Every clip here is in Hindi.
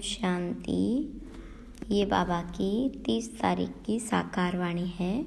शांति। ये बाबा की 30 तारीख की साकार वाणी है।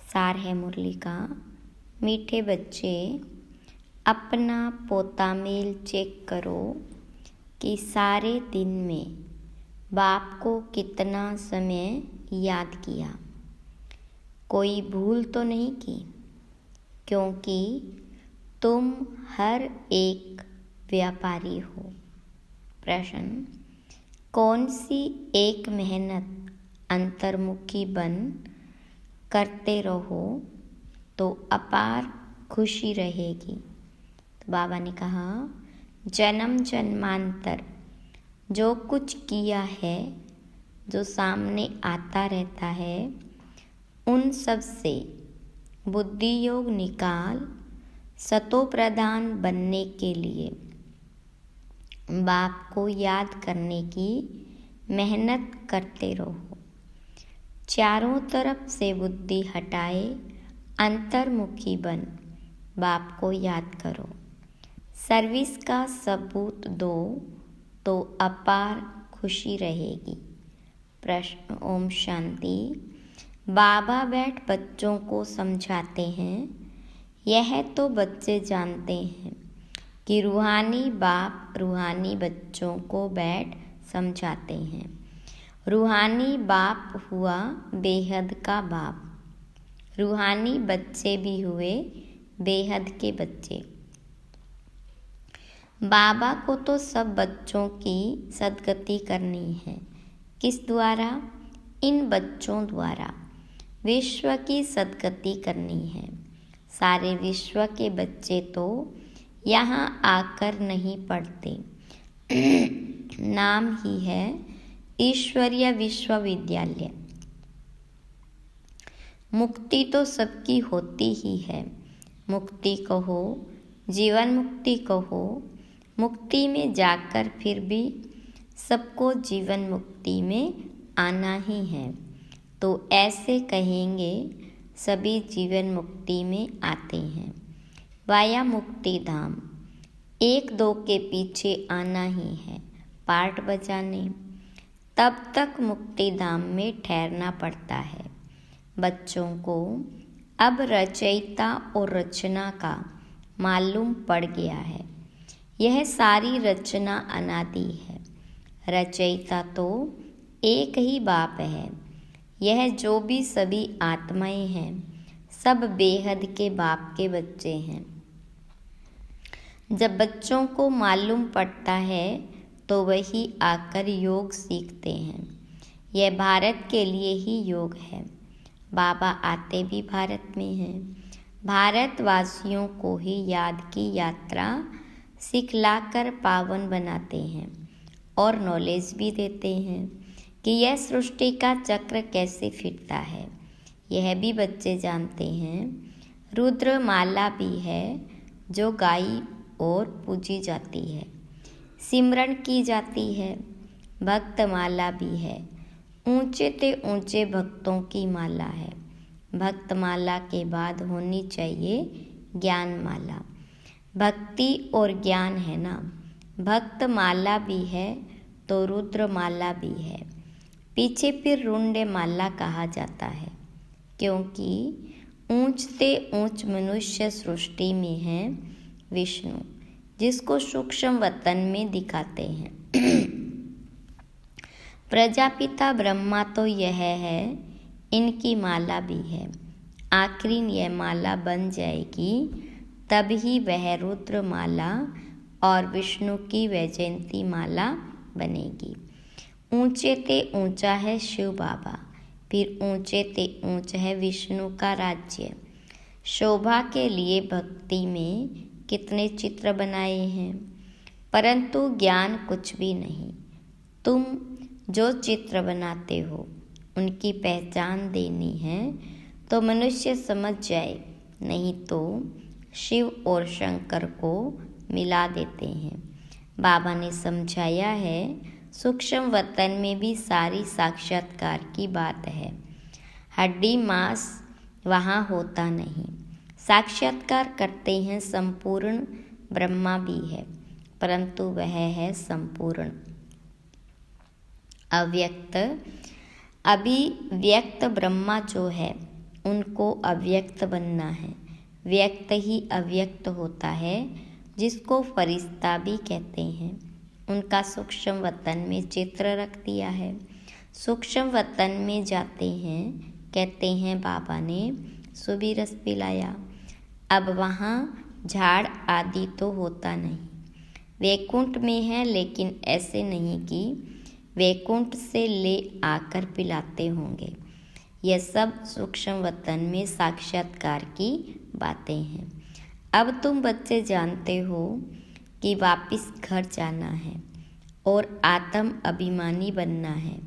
सार है मुरली का। मीठे बच्चे, अपना पोता मेल चेक करो कि सारे दिन में बाप को कितना समय याद किया। कोई भूल तो नहीं की, क्योंकि तुम हर एक व्यापारी हो। प्रश्न: कौन सी एक मेहनत अंतर्मुखी बन करते रहो तो अपार खुशी रहेगी। तो बाबा ने कहा, जन्म जन्मांतर जो कुछ किया है, जो सामने आता रहता है, उन सब से बुद्धि योग निकाल सतो प्रधान बनने के लिए बाप को याद करने की मेहनत करते रहो। चारों तरफ से बुद्धि हटाए अंतर्मुखी बन बाप को याद करो। सर्विस का सबूत दो तो अपार खुशी रहेगी। प्रश्न: ओम शांति। बाबा बैठ बच्चों को समझाते हैं। यह तो बच्चे जानते हैं कि रूहानी बाप रूहानी बच्चों को बैठ समझाते हैं। रूहानी बाप हुआ बेहद का बाप, रूहानी बच्चे भी हुए बेहद के बच्चे। बाबा को तो सब बच्चों की सद्गति करनी है। किस द्वारा? इन बच्चों द्वारा विश्व की सद्गति करनी है। सारे विश्व के बच्चे तो यहाँ आकर नहीं पढ़ते। नाम ही है ईश्वरीय विश्वविद्यालय। मुक्ति तो सबकी होती ही है। मुक्ति कहो, जीवन मुक्ति कहो, मुक्ति में जाकर फिर भी सबको जीवन मुक्ति में आना ही है। तो ऐसे कहेंगे सभी जीवन मुक्ति में आते हैं। वाया मुक्ति धाम, एक दो के पीछे आना ही है पार्ट बजाने। तब तक मुक्ति धाम में ठहरना पड़ता है। बच्चों को अब रचयिता और रचना का मालूम पड़ गया है। यह सारी रचना अनादि है। रचयिता तो एक ही बाप है। यह जो भी सभी आत्माएं हैं, सब बेहद के बाप के बच्चे हैं। जब बच्चों को मालूम पड़ता है तो वही आकर योग सीखते हैं। यह भारत के लिए ही योग है। बाबा आते भी भारत में हैं। भारतवासियों को ही याद की यात्रा सिखलाकर पावन बनाते हैं और नॉलेज भी देते हैं कि यह सृष्टि का चक्र कैसे फिरता है। यह भी बच्चे जानते हैं। रुद्र माला भी है जो गाई और पूजी जाती है, सिमरन की जाती है। भक्त माला भी है, ऊंचे ते ऊंचे भक्तों की माला है। भक्त माला के बाद होनी चाहिए ज्ञान माला। भक्ति और ज्ञान है ना। भक्त माला भी है तो रुद्र माला भी है। पीछे फिर रुंडे माला कहा जाता है, क्योंकि ऊंचते ऊंच मनुष्य सृष्टि में है विष्णु, जिसको सूक्ष्म वतन में दिखाते हैं। प्रजापिता ब्रह्मा तो यह है, इनकी माला भी है। आखिरी यह माला बन जाएगी तभी वह रुद्र माला और विष्णु की वैजयंती माला बनेगी। ऊंचे ते ऊंचा है शिव बाबा, फिर ऊंचे ते ऊंच है विष्णु का राज्य। शोभा के लिए भक्ति में कितने चित्र बनाए हैं, परंतु ज्ञान कुछ भी नहीं। तुम जो चित्र बनाते हो उनकी पहचान देनी है तो मनुष्य समझ जाए, नहीं तो शिव और शंकर को मिला देते हैं। बाबा ने समझाया है, सूक्ष्म वतन में भी सारी साक्षात्कार की बात है। हड्डी मांस वहाँ होता नहीं। साक्षात्कार करते हैं संपूर्ण ब्रह्मा भी है, परंतु वह है संपूर्ण। अव्यक्त अभिव्यक्त ब्रह्मा जो है उनको अव्यक्त बनना है। व्यक्त ही अव्यक्त होता है, जिसको फरिश्ता भी कहते हैं। उनका सूक्ष्म वतन में चित्र रख दिया है। सूक्ष्म वतन में जाते हैं, कहते हैं बाबा ने सुबह रस पिलाया। अब वहाँ झाड़ आदि तो होता नहीं। वैकुंठ में है, लेकिन ऐसे नहीं कि वैकुंठ से ले आकर पिलाते होंगे। यह सब सूक्ष्म वतन में साक्षात्कार की बातें हैं। अब तुम बच्चे जानते हो कि वापस घर जाना है और आत्म अभिमानी बनना है।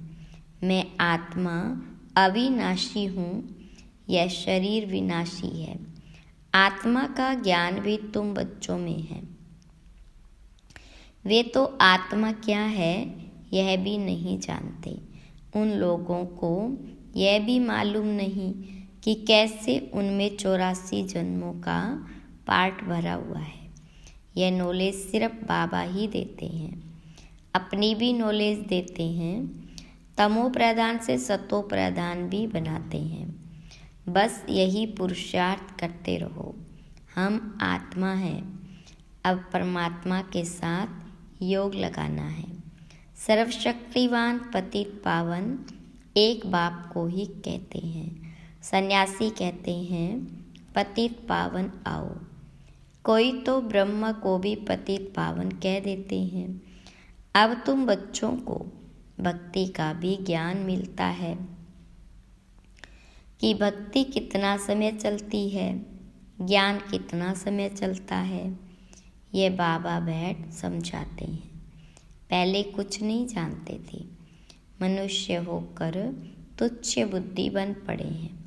मैं आत्मा अविनाशी हूँ, यह शरीर विनाशी है। आत्मा का ज्ञान भी तुम बच्चों में है। वे तो आत्मा क्या है यह भी नहीं जानते। उन लोगों को यह भी मालूम नहीं कि कैसे उनमें 84 जन्मों का पार्ट भरा हुआ है। यह नॉलेज सिर्फ बाबा ही देते हैं। अपनी भी नॉलेज देते हैं। तमो प्रधान से सतो प्रधान भी बनाते हैं। बस यही पुरुषार्थ करते रहो। हम आत्मा हैं। अब परमात्मा के साथ योग लगाना है। सर्वशक्तिवान पतित पावन एक बाप को ही कहते हैं। सन्यासी कहते हैं पतित पावन आओ। कोई तो ब्रह्म को भी पतित पावन कह देते हैं। अब तुम बच्चों को भक्ति का भी ज्ञान मिलता है कि भक्ति कितना समय चलती है, ज्ञान कितना समय चलता है। ये बाबा बैठ समझाते हैं। पहले कुछ नहीं जानते थे। मनुष्य होकर तुच्छ बुद्धि बन पड़े हैं।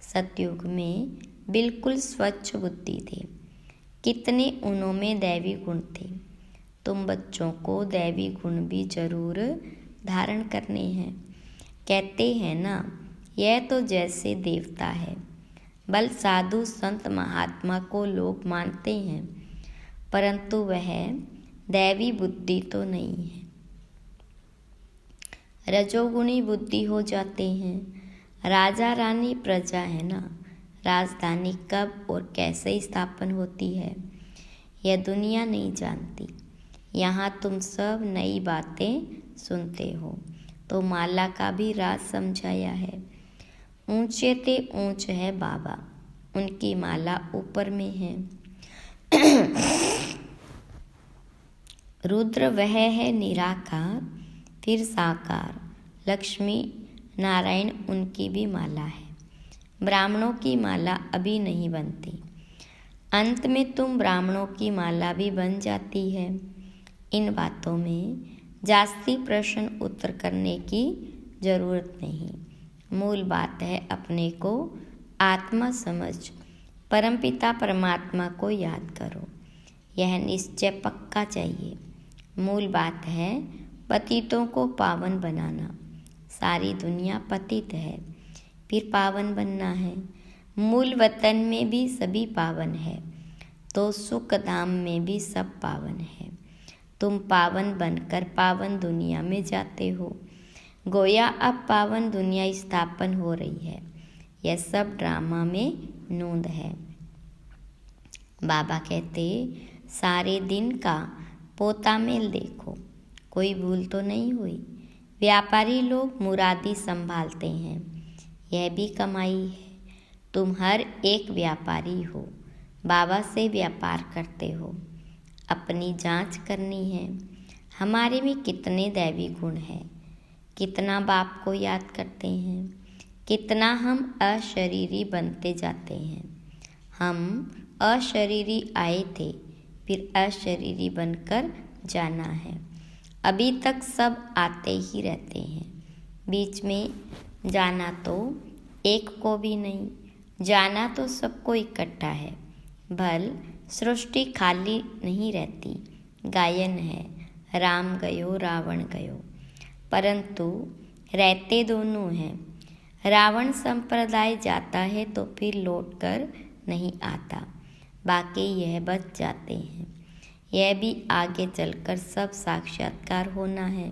सतयुग में बिल्कुल स्वच्छ बुद्धि थे। कितने उनों में दैवी गुण थे। तुम बच्चों को दैवी गुण भी जरूर धारण करने हैं। कहते हैं ना, यह तो जैसे देवता है। बल साधु संत महात्मा को लोग मानते हैं, परंतु वह दैवी बुद्धि तो नहीं है। रजोगुणी बुद्धि हो जाते हैं। राजा रानी प्रजा है ना, राजधानी कब और कैसे स्थापन होती है यह दुनिया नहीं जानती। यहाँ तुम सब नई बातें सुनते हो। तो माला का भी राज समझाया है। ऊंचे ते ऊंच है बाबा, उनकी माला ऊपर में है। रुद्र वह है निराकार, फिर साकार। लक्ष्मी नारायण उनकी भी माला है। ब्राह्मणों की माला अभी नहीं बनती। अंत में तुम ब्राह्मणों की माला भी बन जाती है। इन बातों में जास्ती प्रश्न उत्तर करने की जरूरत नहीं। मूल बात है अपने को आत्मा समझ परमपिता परमात्मा को याद करो। यह निश्चय पक्का चाहिए। मूल बात है पतितों को पावन बनाना। सारी दुनिया पतित है, फिर पावन बनना है। मूल वतन में भी सभी पावन है, तो सुख धाम में भी सब पावन है। तुम पावन बनकर पावन दुनिया में जाते हो। गोया अब पावन दुनिया स्थापन हो रही है। यह सब ड्रामा में नोंद है। बाबा कहते सारे दिन का पोता मेल देखो, कोई भूल तो नहीं हुई। व्यापारी लोग मुरादी संभालते हैं, यह भी कमाई है। तुम हर एक व्यापारी हो, बाबा से व्यापार करते हो। अपनी जांच करनी है। हमारे में कितने दैवी गुण हैं, कितना बाप को याद करते हैं, कितना हम अशरीरी बनते जाते हैं। हम अशरीरी आए थे, फिर अशरीरी बनकर जाना है। अभी तक सब आते ही रहते हैं, बीच में जाना तो एक को भी नहीं, जाना तो सबको इकट्ठा है। भल सृष्टि खाली नहीं रहती, गायन है, राम गयो रावण गयो, परंतु रहते दोनों हैं। रावण संप्रदाय जाता है तो फिर लौटकर नहीं आता, बाकी यह बच जाते हैं। यह भी आगे चलकर सब साक्षात्कार होना है।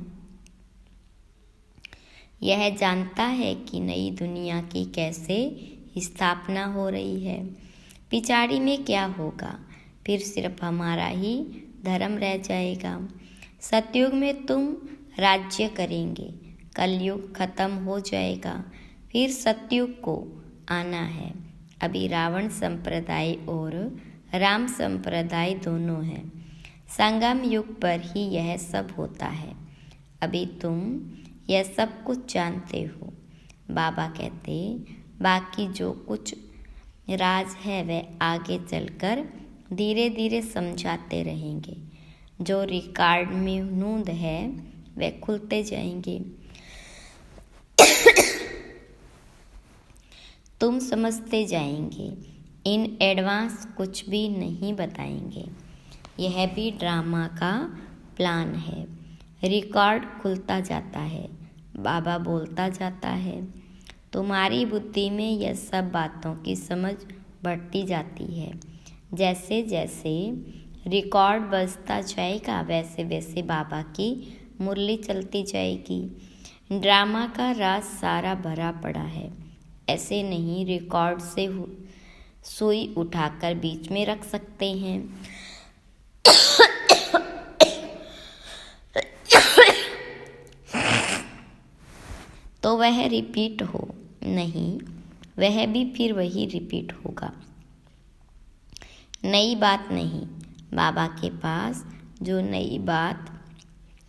यह जानता है कि नई दुनिया की कैसे स्थापना हो रही है। पिछाड़ी में क्या होगा, फिर सिर्फ हमारा ही धर्म रह जाएगा। सतयुग में तुम राज्य करेंगे, कलयुग खत्म हो जाएगा, फिर सतयुग को आना है। अभी रावण संप्रदाय और राम संप्रदाय दोनों हैं। संगम युग पर ही यह सब होता है। अभी तुम यह सब कुछ जानते हो। बाबा कहते, बाकी जो कुछ राज है वह आगे चलकर धीरे धीरे समझाते रहेंगे। जो रिकॉर्ड में नोंद है वह खुलते जाएंगे। तुम समझते जाएंगे। इन एडवांस कुछ भी नहीं बताएंगे। यह भी ड्रामा का प्लान है। रिकॉर्ड खुलता जाता है, बाबा बोलता जाता है। तुम्हारी बुद्धि में यह सब बातों की समझ बढ़ती जाती है। जैसे जैसे रिकॉर्ड बजता जाएगा वैसे वैसे बाबा की मुरली चलती जाएगी। ड्रामा का राज सारा भरा पड़ा है। ऐसे नहीं रिकॉर्ड से सुई उठाकर बीच में रख सकते हैं। तो वह रिपीट हो नहीं, वह भी फिर वही रिपीट होगा। नई बात नहीं, बाबा के पास जो नई बात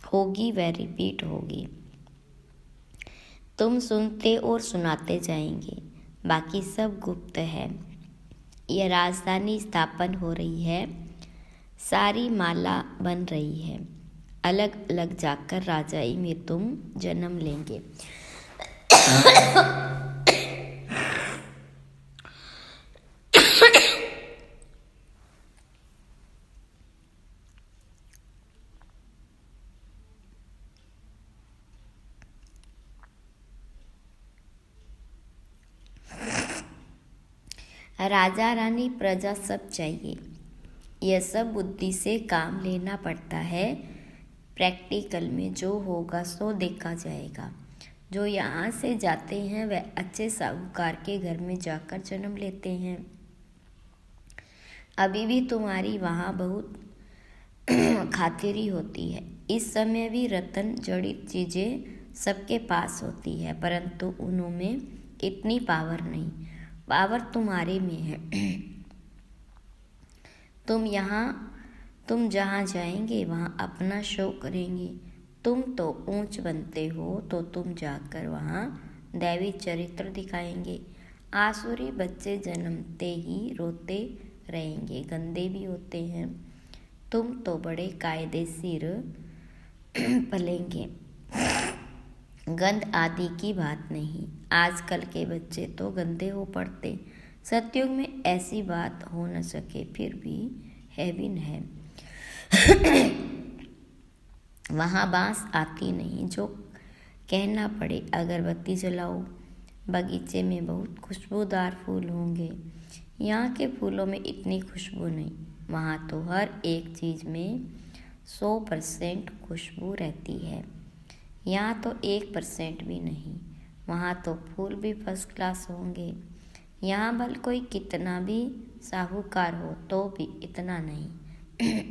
होगी वह रिपीट होगी। तुम सुनते और सुनाते जाएंगे, बाकी सब गुप्त है। यह राजधानी स्थापन हो रही है, सारी माला बन रही है। अलग अलग जाकर राजाई में तुम जन्म लेंगे। राजा रानी प्रजा सब चाहिए। यह सब बुद्धि से काम लेना पड़ता है। प्रैक्टिकल में जो होगा सो देखा जाएगा। जो यहाँ से जाते हैं वह अच्छे साहूकार के घर में जाकर जन्म लेते हैं। अभी भी तुम्हारी वहाँ बहुत खातिरी होती है। इस समय भी रत्न जड़ित चीज़ें सबके पास होती है, परंतु उनमें इतनी पावर नहीं। पावर तुम्हारे में है। तुम जहाँ जाएंगे वहाँ अपना शो करेंगे। तुम तो ऊंच बनते हो तो तुम जाकर वहाँ दैवी चरित्र दिखाएंगे। आसुरी बच्चे जन्मते ही रोते रहेंगे, गंदे भी होते हैं। तुम तो बड़े कायदे सिर पलेंगे। गंद आदि की बात नहीं। आजकल के बच्चे तो गंदे हो पड़ते। सतयुग में ऐसी बात हो न सके, फिर भी हेविन है। वहाँ बांस आती नहीं, जो कहना पड़े अगरबत्ती जलाओ। बगीचे में बहुत खुशबूदार फूल होंगे। यहाँ के फूलों में इतनी खुशबू नहीं। वहाँ तो हर एक चीज़ में 100% खुशबू रहती है। यहाँ तो 1% भी नहीं। वहाँ तो फूल भी फर्स्ट क्लास होंगे। यहाँ भल कोई कितना भी साहूकार हो तो भी इतना नहीं।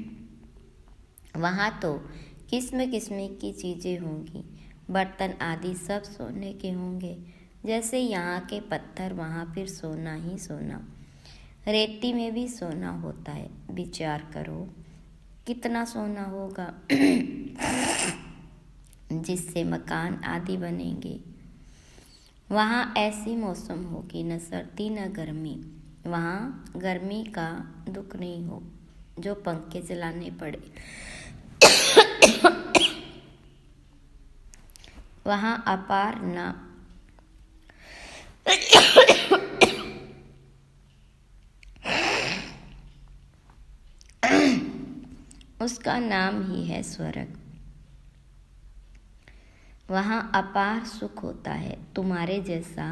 वहाँ तो किस्म किस्म की चीज़ें होंगी। बर्तन आदि सब सोने के होंगे। जैसे यहाँ के पत्थर वहाँ फिर सोना ही सोना। रेती में भी सोना होता है। विचार करो कितना सोना होगा जिससे मकान आदि बनेंगे। वहाँ ऐसी मौसम होगी, न सर्दी न गर्मी। वहाँ गर्मी का दुख नहीं हो जो पंखे चलाने पड़े। वहाँ अपार न उसका नाम ही है स्वर्ग। वहाँ अपार सुख होता है। तुम्हारे जैसा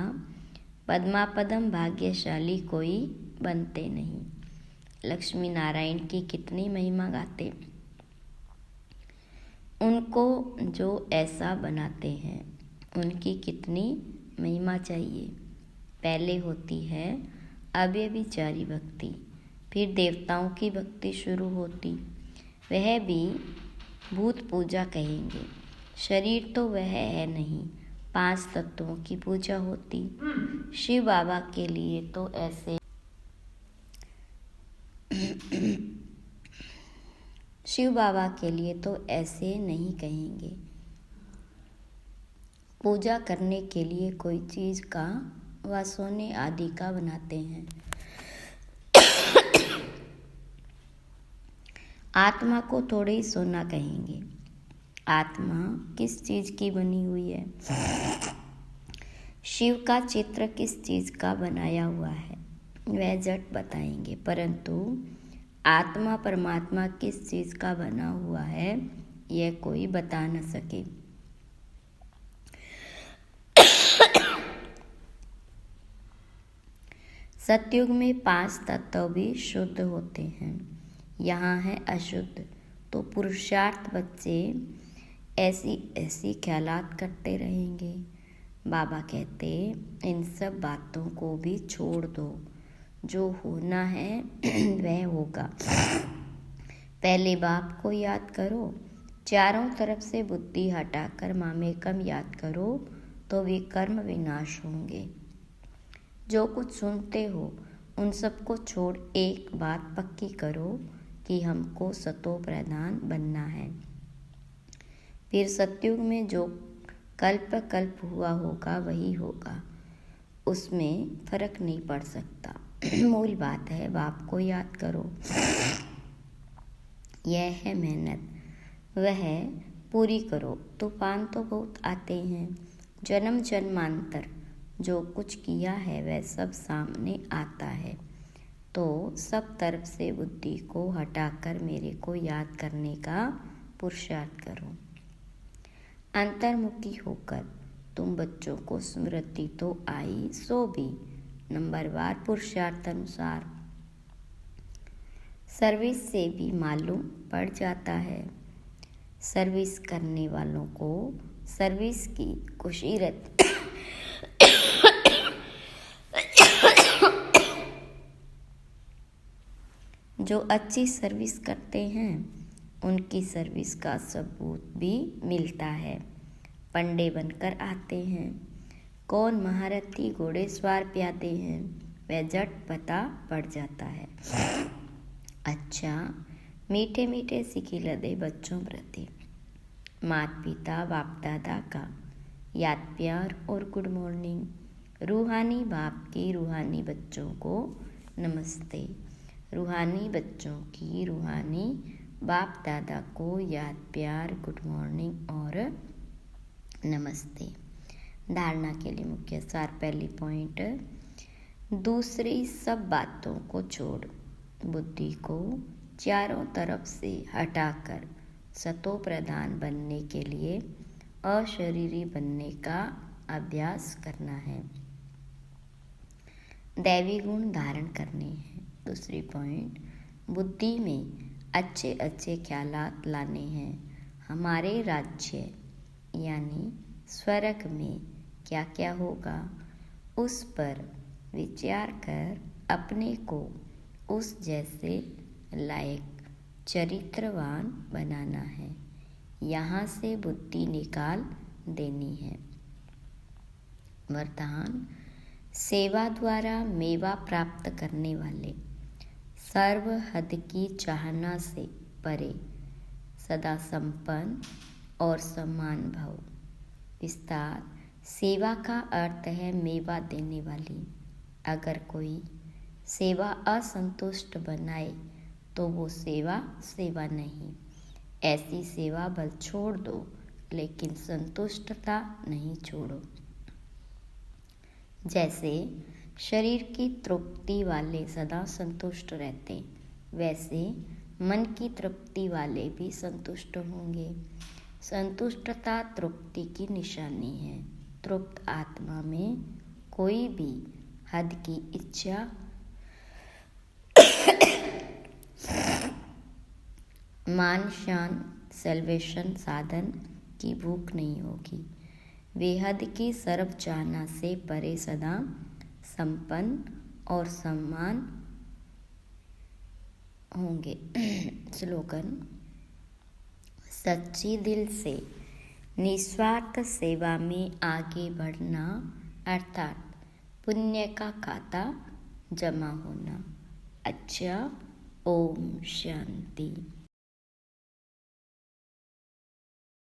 पद्मापदम भाग्यशाली कोई बनते नहीं। लक्ष्मी नारायण की कितनी महिमा गाते। उनको जो ऐसा बनाते हैं उनकी कितनी महिमा चाहिए। पहले होती है अव्यभिचारी भक्ति, फिर देवताओं की भक्ति शुरू होती, वह भी भूत पूजा कहेंगे। शरीर तो वह है नहीं, 5 तत्वों की पूजा होती। शिव बाबा के लिए तो ऐसे शिव बाबा के लिए तो ऐसे नहीं कहेंगे। पूजा करने के लिए कोई चीज़ का व सोने आदि का बनाते हैं। आत्मा को थोड़े ही सोना कहेंगे। आत्मा किस चीज़ की बनी हुई है? शिव का चित्र किस चीज़ का बनाया हुआ है, वह जट बताएंगे, परंतु आत्मा परमात्मा किस चीज़ का बना हुआ है यह कोई बता न सके। सतयुग में 5 तत्व भी शुद्ध होते हैं, यहाँ है अशुद्ध। तो पुरुषार्थ बच्चे ऐसी ख्यालात करते रहेंगे। बाबा कहते इन सब बातों को भी छोड़ दो, जो होना है वह होगा। पहले बाप को याद करो, चारों तरफ से बुद्धि हटाकर मामेकम याद करो तो विकर्म विनाश होंगे। जो कुछ सुनते हो उन सबको छोड़ एक बात पक्की करो कि हमको सतो प्रधान बनना है। फिर सतयुग में जो कल्प हुआ होगा वही होगा, उसमें फर्क नहीं पड़ सकता। मूल बात है बाप को याद करो, यह है मेहनत, वह पूरी करो। तूफान तो बहुत आते हैं, जन्म जन्मांतर जो कुछ किया है वह सब सामने आता है। तो सब तरफ से बुद्धि को हटाकर मेरे को याद करने का पुरुषार्थ करो। अंतर्मुखी होकर तुम बच्चों को स्मृति तो आई सो भी नंबरवार पुरुषार्थ अनुसार सर्विस से भी मालूम पड़ जाता है। सर्विस करने वालों को सर्विस की खुशी रहती। जो अच्छी सर्विस करते हैं उनकी सर्विस का सबूत भी मिलता है। पंडे बनकर आते हैं, कौन महारथी घोड़ेसवार प्यादे हैं वह झट पता पड़ जाता है। अच्छा, मीठे मीठे सिखी लदे बच्चों प्रति माता पिता बाप दादा का याद प्यार और गुड मॉर्निंग। रूहानी बाप की रूहानी बच्चों को नमस्ते। रूहानी बच्चों की रूहानी बाप दादा को याद प्यार गुड मॉर्निंग और नमस्ते। धारणा के लिए मुख्य सार। पहली पॉइंट, दूसरी सब बातों को छोड़ बुद्धि को चारों तरफ से हटाकर सतो प्रधान बनने के लिए अशरीरी बनने का अभ्यास करना है, दैवी गुण धारण करने हैं। दूसरी पॉइंट, बुद्धि में अच्छे अच्छे ख्यालात लाने हैं। हमारे राज्य यानी स्वर्ग में क्या क्या होगा उस पर विचार कर अपने को उस जैसे लायक चरित्रवान बनाना है, यहाँ से बुद्धि निकाल देनी है। वरदान, सेवा द्वारा मेवा प्राप्त करने वाले सर्व हद की चाहना से परे सदा संपन्न और समान भाव। विस्तार, सेवा का अर्थ है मेवा देने वाली। अगर कोई सेवा असंतुष्ट बनाए तो वो सेवा सेवा नहीं। ऐसी सेवा बल छोड़ दो लेकिन संतुष्टता नहीं छोड़ो। जैसे शरीर की तृप्ति वाले सदा संतुष्ट रहते, वैसे मन की तृप्ति वाले भी संतुष्ट होंगे। संतुष्टता तृप्ति की निशानी है। तृप्त आत्मा में कोई भी हद की इच्छा मान शान सैल्वेशन साधन की भूख नहीं होगी। बेहद की सर्व जाना से परे सदा संपन्न और सम्मान होंगे। स्लोगन। सच्ची दिल से निस्वार्थ सेवा में आगे बढ़ना अर्थात पुण्य का खाता जमा होना। अच्छा, ओम शांति।